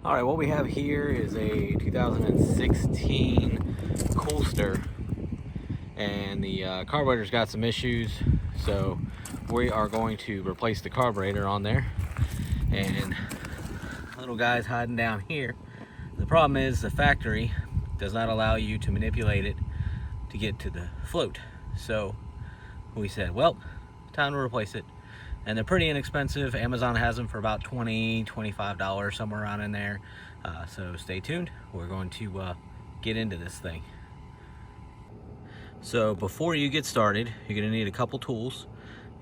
All right, what we have here is a 2016 Coolster, and the carburetor's got some issues, so we are going to replace the carburetor on there. And little guy's hiding down here. The problem is the factory does not allow you to manipulate it to get to the float. So we said, well, time to replace it. And they're pretty inexpensive. Amazon has them for about $20, $25, somewhere around in there. So stay tuned. We're going to get into this thing. So before you get started, you're going to need a couple tools.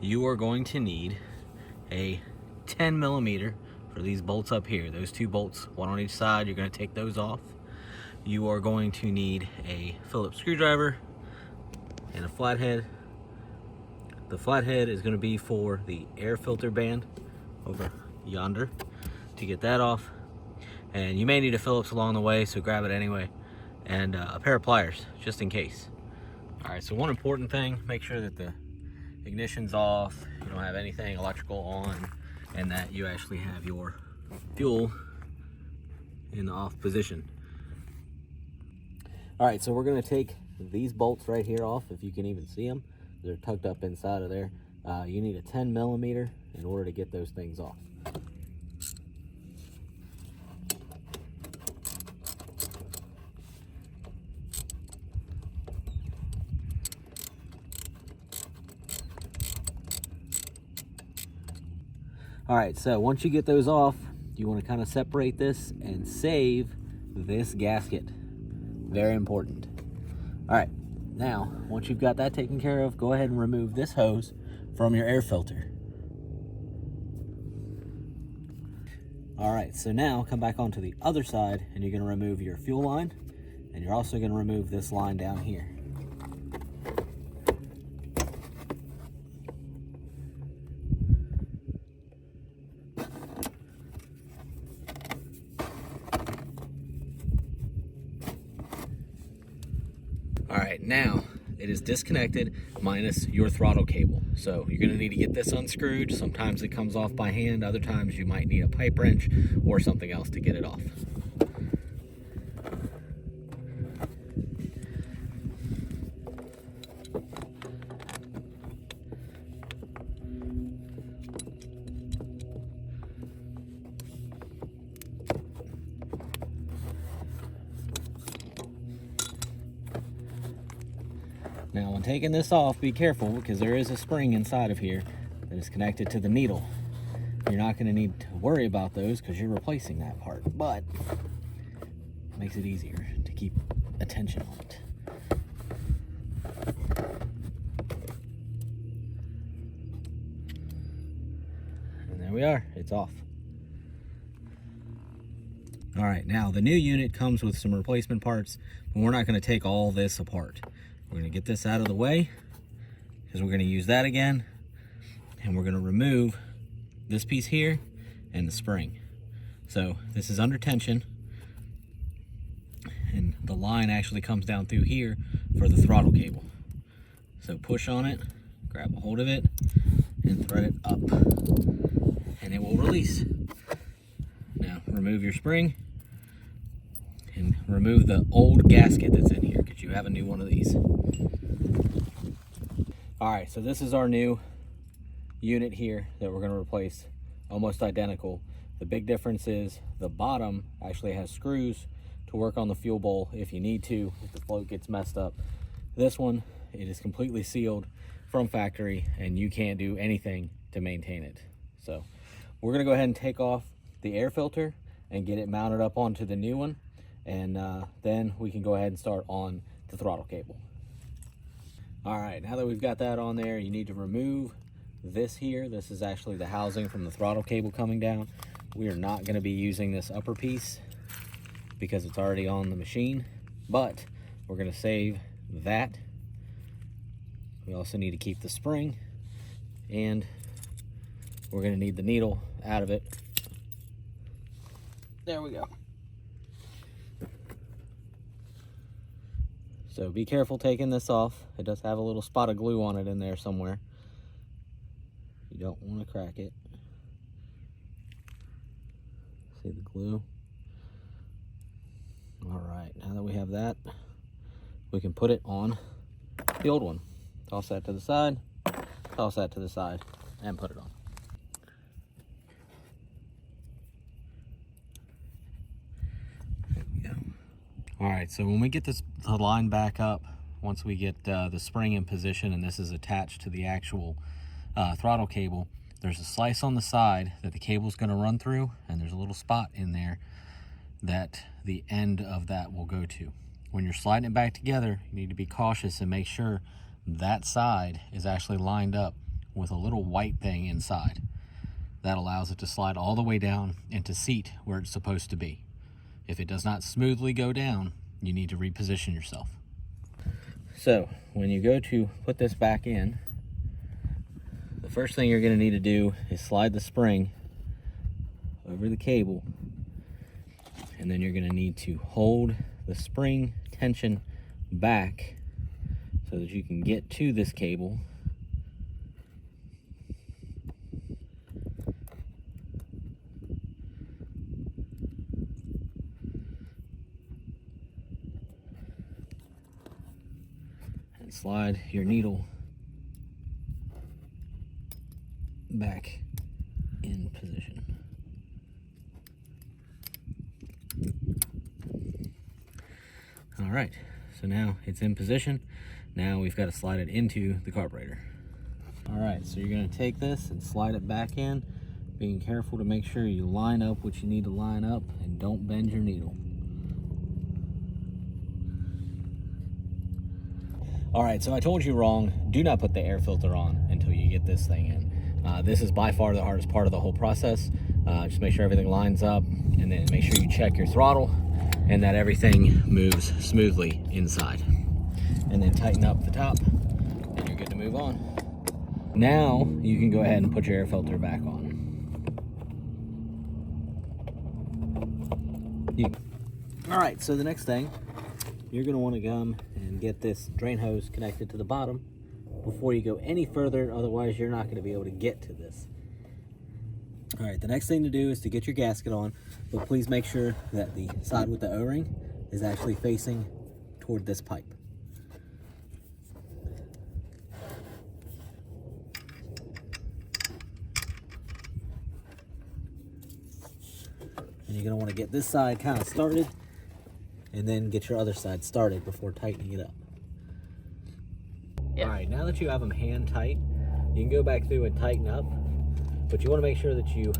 You are going to need a 10 millimeter for these bolts up here. Those two bolts, one on each side, you're going to take those off. You are going to need a Phillips screwdriver and a flathead. The flathead is going to be for the air filter band over yonder to get that off. And you may need a Phillips along the way, so grab it anyway. And a pair of pliers, just in case. All right, so one important thing, make sure that the ignition's off, you don't have anything electrical on, and that you actually have your fuel in the off position. All right, so we're going to take these bolts right here off, if you can even see them. They're tucked up inside of there. You need a 10 millimeter in order to get those things off. All right, so once you get those off, you want to kind of separate this and save this gasket. Very important. All right. Now, once you've got that taken care of, go ahead and remove this hose from your air filter. All right, so now come back onto the other side and you're gonna remove your fuel line, and you're also gonna remove this line down here. All right, now it is disconnected minus your throttle cable. So you're gonna need to get this unscrewed. Sometimes it comes off by hand, other times you might need a pipe wrench or something else to get it off. Now, when taking this off, be careful because there is a spring inside of here that is connected to the needle. You're not going to need to worry about those because you're replacing that part, but it makes it easier to keep attention on it. And there we are, it's off. All right, now the new unit comes with some replacement parts, but we're not going to take all this apart. We're going to get this out of the way because we're going to use that again, and we're going to remove this piece here and the spring. So this is under tension, and the line actually comes down through here for the throttle cable. So push on it, grab a hold of it, and thread it up, and it will release. Now remove your spring and remove the old gasket that's in here because you have a new one of these. All right, so this is our new unit here that we're going to replace, almost identical. The big difference is the bottom actually has screws to work on the fuel bowl if you need to, if the float gets messed up. This one, it is completely sealed from factory and you can't do anything to maintain it. So we're going to go ahead and take off the air filter and get it mounted up onto the new one, and then we can go ahead and start on the throttle cable. All right, now that we've got that on there, you need to remove this here. This is actually the housing from the throttle cable coming down. We are not going to be using this upper piece because it's already on the machine, but we're going to save that. We also need to keep the spring, and we're going to need the needle out of it. There we go. So be careful taking this off. It does have a little spot of glue on it in there somewhere. You don't want to crack it. See the glue? right, now that we have that, we can put it on the old one. Toss that to the side, toss that to the side, and put it on. There we go. All right, so when we get the line back up, once we get the spring in position and this is attached to the actual throttle cable, there's a slice on the side that the cable is going to run through, and there's a little spot in there that the end of that will go to. When you're sliding it back together, you need to be cautious and make sure that side is actually lined up with a little white thing inside. That allows it to slide all the way down into seat where it's supposed to be. If it does not smoothly go down, you need to reposition yourself. So when you go to put this back in, the first thing you're going to need to do is slide the spring over the cable, and then you're going to need to hold the spring tension back so that you can get to this cable. And slide your needle back in position. All right, so now it's in position. Now we've got to slide it into the carburetor. All right, so you're going to take this and slide it back in, being careful to make sure you line up what you need to line up and don't bend your needle. All right, so I told you wrong. Do not put the air filter on until you get this thing in. This is by far the hardest part of the whole process. Just make sure everything lines up, and then make sure you check your throttle and that everything moves smoothly inside. And then tighten up the top, and you're good to move on. Now you can go ahead and put your air filter back on. All right, so the next thing, you're gonna wanna come and get this drain hose connected to the bottom before you go any further, otherwise you're not gonna be able to get to this. All right, the next thing to do is to get your gasket on, but please make sure that the side with the O-ring is actually facing toward this pipe. And you're gonna wanna get this side kind of started and then get your other side started before tightening it up. Yeah. All right, now that you have them hand tight, you can go back through and tighten up, but you wanna make sure that you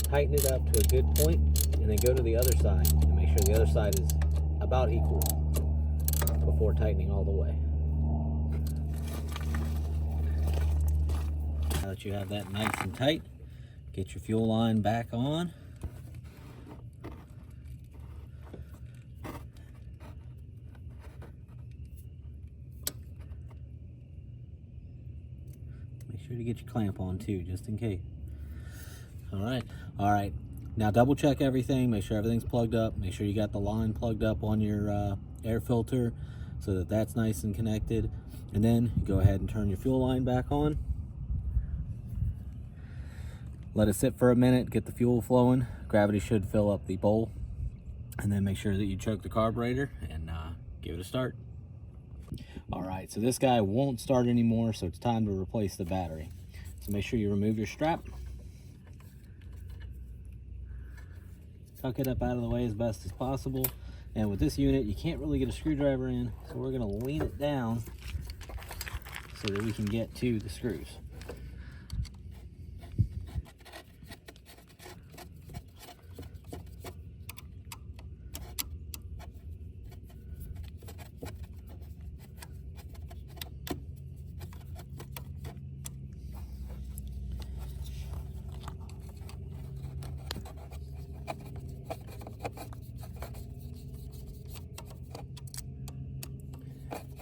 tighten it up to a good point and then go to the other side and make sure the other side is about equal before tightening all the way. Now that you have that nice and tight, get your fuel line back on. Make sure to get your clamp on too, just in case. All right. Now double check everything, make sure everything's plugged up, make sure you got the line plugged up on your air filter so that that's nice and connected. And then go ahead and turn your fuel line back on. Let it sit for a minute, get the fuel flowing. Gravity should fill up the bowl. And then make sure that you choke the carburetor and give it a start. All right, so this guy won't start anymore, so it's time to replace the battery. So make sure you remove your strap. Tuck it up out of the way as best as possible. And with this unit, you can't really get a screwdriver in, so we're gonna lean it down so that we can get to the screws.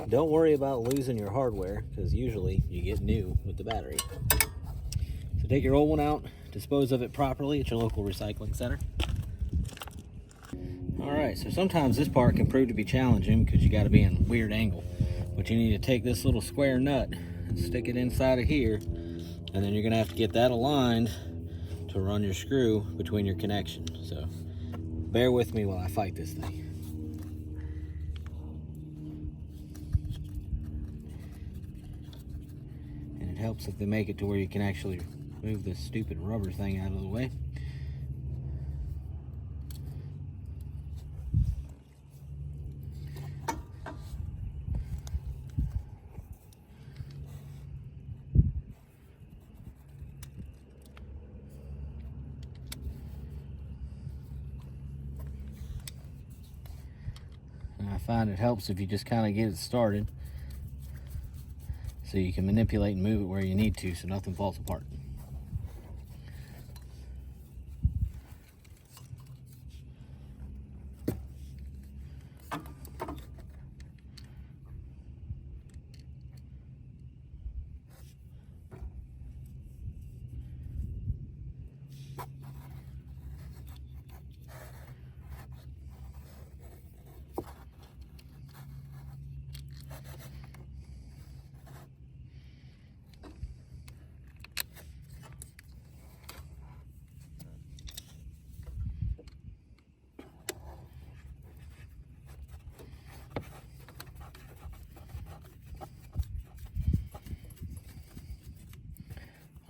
Don't worry about losing your hardware, because usually you get new with the battery. So take your old one out, dispose of it properly at your local recycling center. All right, so sometimes this part can prove to be challenging because you got to be in a weird angle. But you need to take this little square nut and stick it inside of here, and then you're gonna have to get that aligned to run your screw between your connections. So bear with me while I fight this thing. helps if they make it to where you can actually move this stupid rubber thing out of the way. And I find it helps if you just kind of get it started so you can manipulate and move it where you need to so nothing falls apart.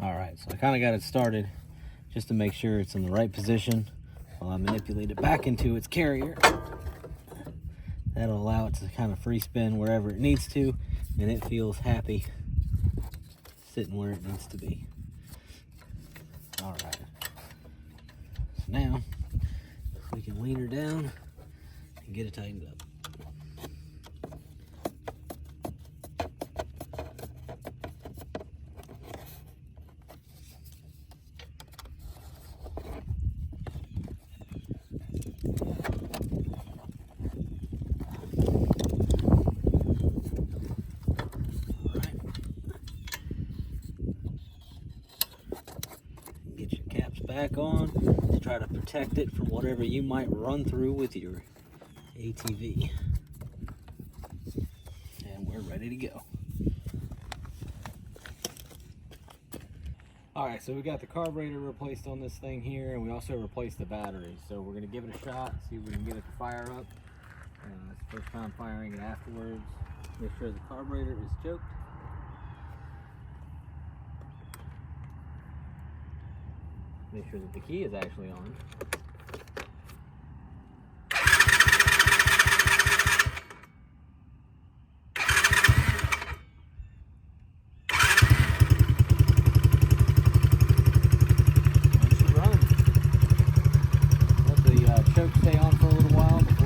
Alright, so I kind of got it started just to make sure it's in the right position while I manipulate it back into its carrier. That'll allow it to kind of free spin wherever it needs to, and it feels happy sitting where it needs to be. Alright, so now we can lean her down and get it tightened up. Back on to try to protect it from whatever you might run through with your ATV. And we're ready to go. Alright, so we got the carburetor replaced on this thing here, and we also replaced the battery. So we're going to give it a shot, see if we can get it to fire up. It's the first time firing it afterwards. Make sure the carburetor is choked. Make sure that the key is actually on. Let the choke stay on for a little while